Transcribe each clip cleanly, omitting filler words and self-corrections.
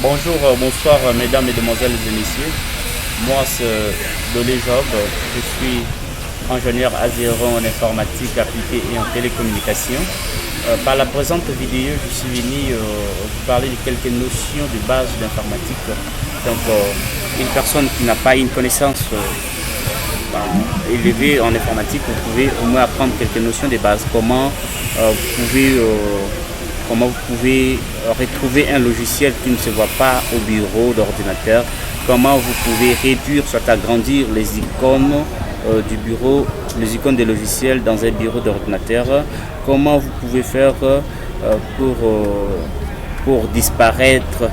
Bonjour, bonsoir, mesdames, mesdemoiselles et messieurs. Moi, c'est Dolé Job. Je suis ingénieur azéron en informatique appliquée et en télécommunication. Par la présente vidéo, je suis venu vous parler de quelques notions de base d'informatique. Donc, une personne qui n'a pas une connaissance élevée en informatique, vous pouvez au moins apprendre quelques notions de base. Comment vous pouvez retrouver un logiciel qui ne se voit pas au bureau d'ordinateur, comment vous pouvez réduire, soit agrandir les icônes du bureau, les icônes des logiciels dans un bureau d'ordinateur, comment vous pouvez faire pour disparaître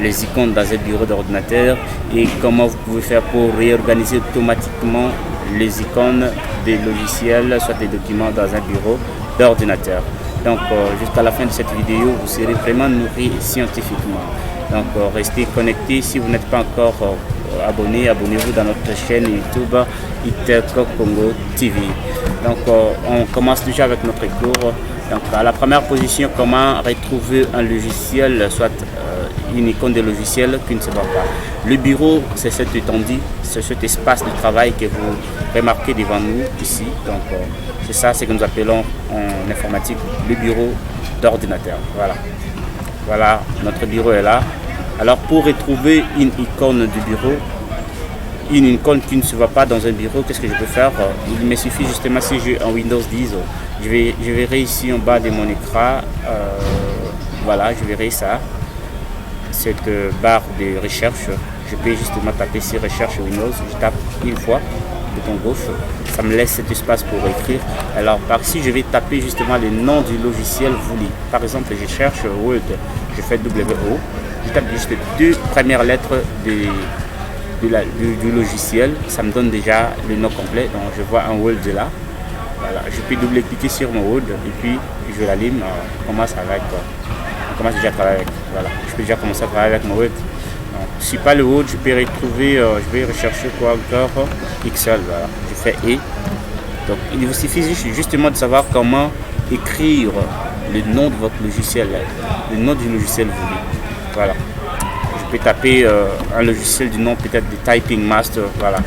les icônes dans un bureau d'ordinateur et comment vous pouvez faire pour réorganiser automatiquement les icônes des logiciels, soit des documents dans un bureau d'ordinateur. Donc jusqu'à la fin de cette vidéo, vous serez vraiment nourri scientifiquement. Donc restez connectés. Si vous n'êtes pas encore abonné, abonnez-vous dans notre chaîne YouTube ITEC Congo TV. Donc on commence déjà avec notre cours. Donc à la première position, comment retrouver un logiciel, soit une icône de logiciel qui ne se voit pas. Le bureau, c'est cette étendue, c'est cet espace de travail que vous remarquez devant nous ici. Donc c'est ça, ce que nous appelons en informatique le bureau d'ordinateur. Voilà, notre bureau est là. Alors pour retrouver une icône du bureau, une icône qui ne se voit pas dans un bureau, qu'est-ce que je peux faire? Il me suffit justement, si j'ai un Windows 10, je verrai ici en bas de mon écran, voilà, je verrai ça, cette barre de recherche. Je peux justement taper sur recherche Windows, je tape une fois, bouton gauche, ça me laisse cet espace pour écrire. Alors par ici, je vais taper justement le nom du logiciel voulu. Par exemple, je cherche Word, je fais WO, je tape juste deux premières lettres du logiciel, ça me donne déjà le nom complet. Donc je vois un Word là. Voilà, je peux double-cliquer sur mon Word et puis je l'allume. On commence déjà à travailler avec. Voilà, je peux déjà commencer à travailler avec mon Word. Donc, si pas le Word, je peux retrouver, je vais rechercher quoi encore, Excel. Voilà, je fais E. Donc il vous suffit justement de savoir comment écrire le nom de votre logiciel, le nom du logiciel voulu. Voilà. Je peux taper un logiciel du nom peut-être de Typing Master. Voilà.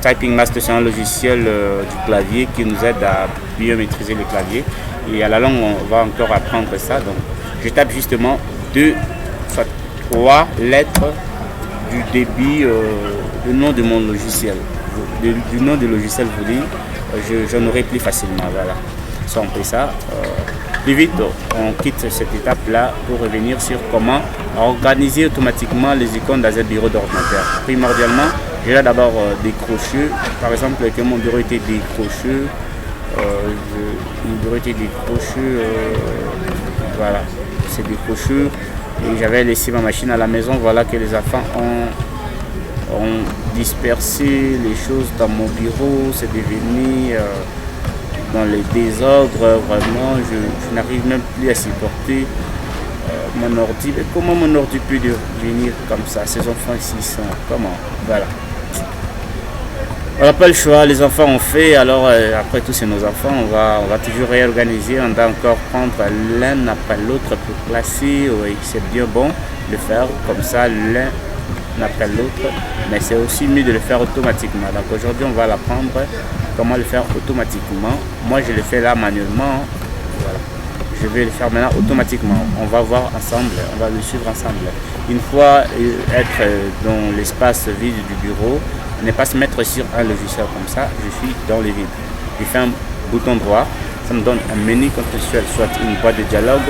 Typing Master, c'est un logiciel du clavier qui nous aide à mieux maîtriser le clavier. Et à la longue, on va encore apprendre ça. Donc, je tape justement trois lettres du début, du nom de mon logiciel. Du nom du logiciel voulu, j'en aurai plus facilement. Voilà. Ça, on fait ça. Plus vite, on quitte cette étape-là pour revenir sur comment organiser automatiquement les icônes dans un bureau d'ordinateur. Primordialement, j'ai là d'abord décroché. Par exemple, que mon bureau était décroché. Voilà, c'est décroché. Et j'avais laissé ma machine à la maison. Voilà que les enfants ont dispersé les choses dans mon bureau. C'est devenu dans les désordres. Vraiment, je n'arrive même plus à supporter mon ordi. Mais comment mon ordi peut devenir comme ça? Ces enfants ici sont comment? Voilà. On n'a pas le choix, les enfants ont fait, alors après tout c'est nos enfants, on va toujours réorganiser, on doit encore prendre l'un après l'autre pour classer, oui, c'est bien bon de faire comme ça, l'un après l'autre, mais c'est aussi mieux de le faire automatiquement. Donc aujourd'hui on va l'apprendre comment le faire automatiquement. Moi je le fais là manuellement, voilà. Je vais le faire maintenant automatiquement. On va voir ensemble, on va le suivre ensemble. Une fois être dans l'espace vide du bureau, ne pas se mettre sur un logiciel comme ça, je suis dans le vide. Je fais un bouton droit, ça me donne un menu contextuel, soit une boîte de dialogue.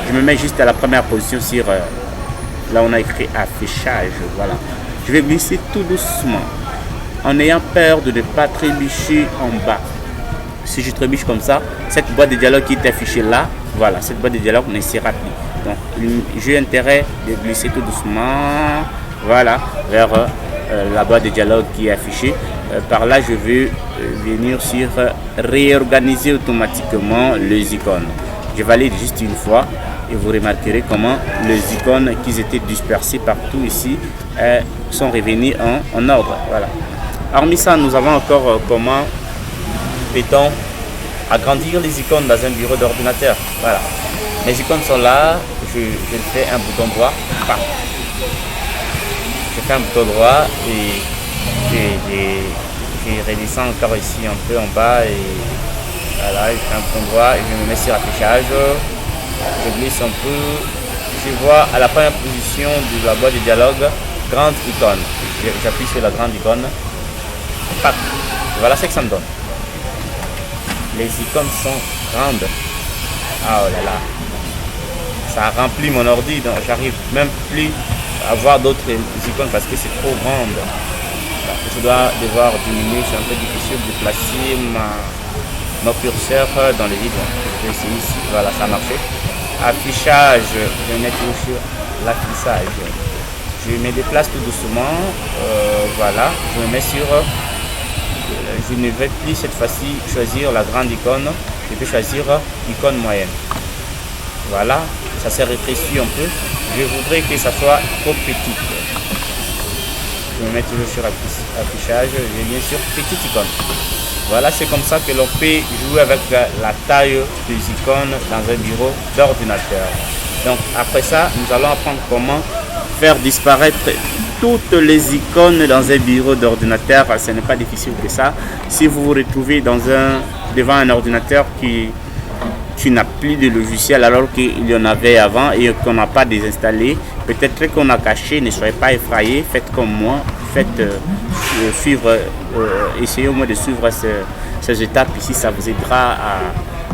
Je me mets juste à la première position sur là on a écrit affichage. Voilà. Je vais glisser tout doucement en ayant peur de ne pas trébucher en bas. Si je trébuche comme ça, cette boîte de dialogue qui est affichée là, voilà, cette boîte de dialogue ne sera plus. Donc j'ai intérêt de glisser tout doucement, voilà, vers la boîte de dialogue qui est affichée. Par là, je vais venir sur réorganiser automatiquement les icônes. Je valide juste une fois et vous remarquerez comment les icônes qui étaient dispersées partout ici sont revenues en ordre. Voilà. Hormis ça, nous avons encore comment peut-on agrandir les icônes dans un bureau d'ordinateur. Voilà. Les icônes sont là, je fais un bouton droit. Paf. Je fais un bouton droit et je redescends encore ici un peu en bas et voilà, je fais un bouton droit et je me mets sur affichage. Je glisse un peu. Je vois à la première position de la boîte de dialogue, grande icône. J'appuie sur la grande icône. Paf. Voilà ce que ça me donne. Les icônes sont grandes. Ah oh là là. Ça remplit mon ordi, donc j'arrive même plus à voir d'autres icônes parce que c'est trop grande. Je dois devoir diminuer, c'est un peu difficile de placer mon curseur dans les livres. Je vais essayer ici, voilà, ça a marché. Affichage, je vais mettre toujours sur l'affichage. Je me déplace tout doucement, voilà, je me mets sur, je ne vais plus cette fois-ci choisir la grande icône, je vais choisir icône moyenne. Voilà, ça s'est rétréci un peu. Je voudrais que ça soit trop petit. Je me mets toujours sur affichage, je viens sur petite icône. Voilà, c'est comme ça que l'on peut jouer avec la taille des icônes dans un bureau d'ordinateur. Donc après ça, nous allons apprendre comment faire disparaître toutes les icônes dans un bureau d'ordinateur. Ce n'est pas difficile que ça. Si vous vous retrouvez devant un ordinateur qui n'a plus de logiciel alors qu'il y en avait avant et qu'on n'a pas désinstallé, peut-être qu'on a caché, ne soyez pas effrayés, faites comme moi, essayez au moins de suivre ces étapes ici, ça vous aidera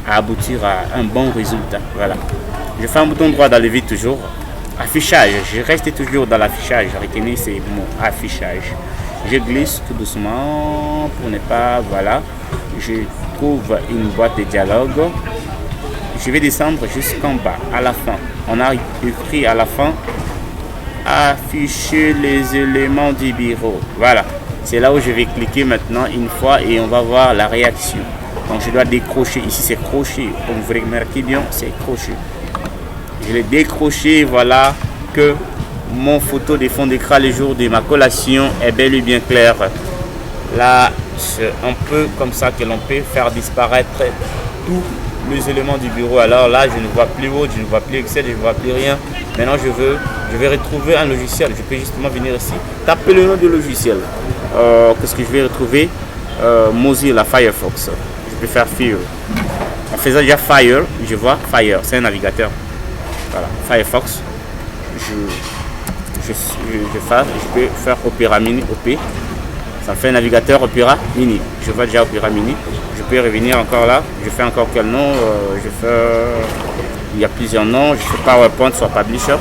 à aboutir à un bon résultat. Voilà. Je fais un bouton droit d'enlever toujours. Affichage, je reste toujours dans l'affichage, retenez ces mots, affichage. Je glisse tout doucement pour ne pas, voilà, je trouve une boîte de dialogue. Je vais descendre jusqu'en bas, à la fin. On a écrit à la fin, afficher les éléments du bureau. Voilà, c'est là où je vais cliquer maintenant une fois et on va voir la réaction. Donc je dois décrocher, ici c'est crochet, comme vous remarquez bien, c'est crochet. Je l'ai décroché, voilà que mon photo de fond d'écran le jour de ma collation est bel et bien claire. Là, c'est un peu comme ça que l'on peut faire disparaître tous les éléments du bureau. Alors là, je ne vois plus Word, je ne vois plus Excel, je ne vois plus rien. Maintenant, je vais retrouver un logiciel. Je peux justement venir ici, taper le nom du logiciel. Qu'est-ce que je vais retrouver? Mozilla Firefox. Je peux faire Fire. En faisant déjà Fire, je vois Fire, c'est un navigateur. Voilà, Firefox. Je peux faire Opera Mini, OP. Ça me fait un navigateur Opera Mini. Je vois déjà Opera Mini. Je peux revenir encore là. Je fais encore quel nom? Il y a plusieurs noms. Je fais PowerPoint soit Publisher.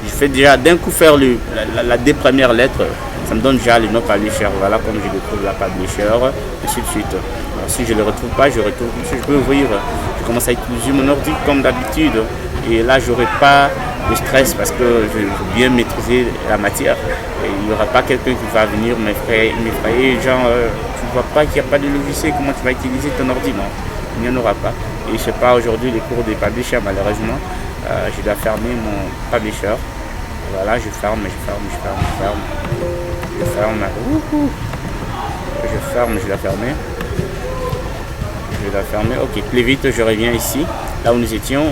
Je fais déjà d'un coup faire la deux premières lettres. Ça me donne déjà le nom Publisher. Voilà comme je retrouve la Publisher. Ainsi de suite. Alors, si je ne le retrouve pas, je retrouve. Si je peux ouvrir. Je commence à utiliser mon ordi comme d'habitude. Et là, je n'aurai pas de stress parce que je vais bien maîtriser la matière. Et il n'y aura pas quelqu'un qui va venir m'effrayer. Genre, tu ne vois pas qu'il n'y a pas de logiciel. Comment tu vas utiliser ton ordi? Non, il n'y en aura pas. Et je ne sais pas aujourd'hui les cours des Publishers, malheureusement. Je dois fermer mon Publisher. Voilà, je ferme. Je dois fermer. Ok, plus vite, je reviens ici. Là où nous étions,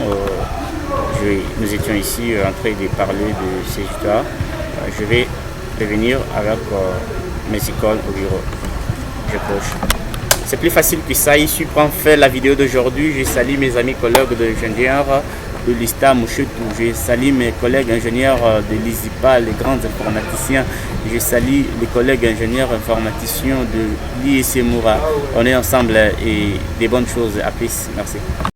ici en train de parler de ces histoires. Je vais revenir avec mes icônes au bureau. Je coche. C'est plus facile que ça. Ici, pour faire la vidéo d'aujourd'hui, je salue mes amis collègues d'ingénieurs de l'ISTA Mouchetou. Je salue mes collègues ingénieurs de l'ISIPA, les grands informaticiens. Je salue les collègues ingénieurs informaticiens de l'IEC Moura. On est ensemble et des bonnes choses. À plus. Merci.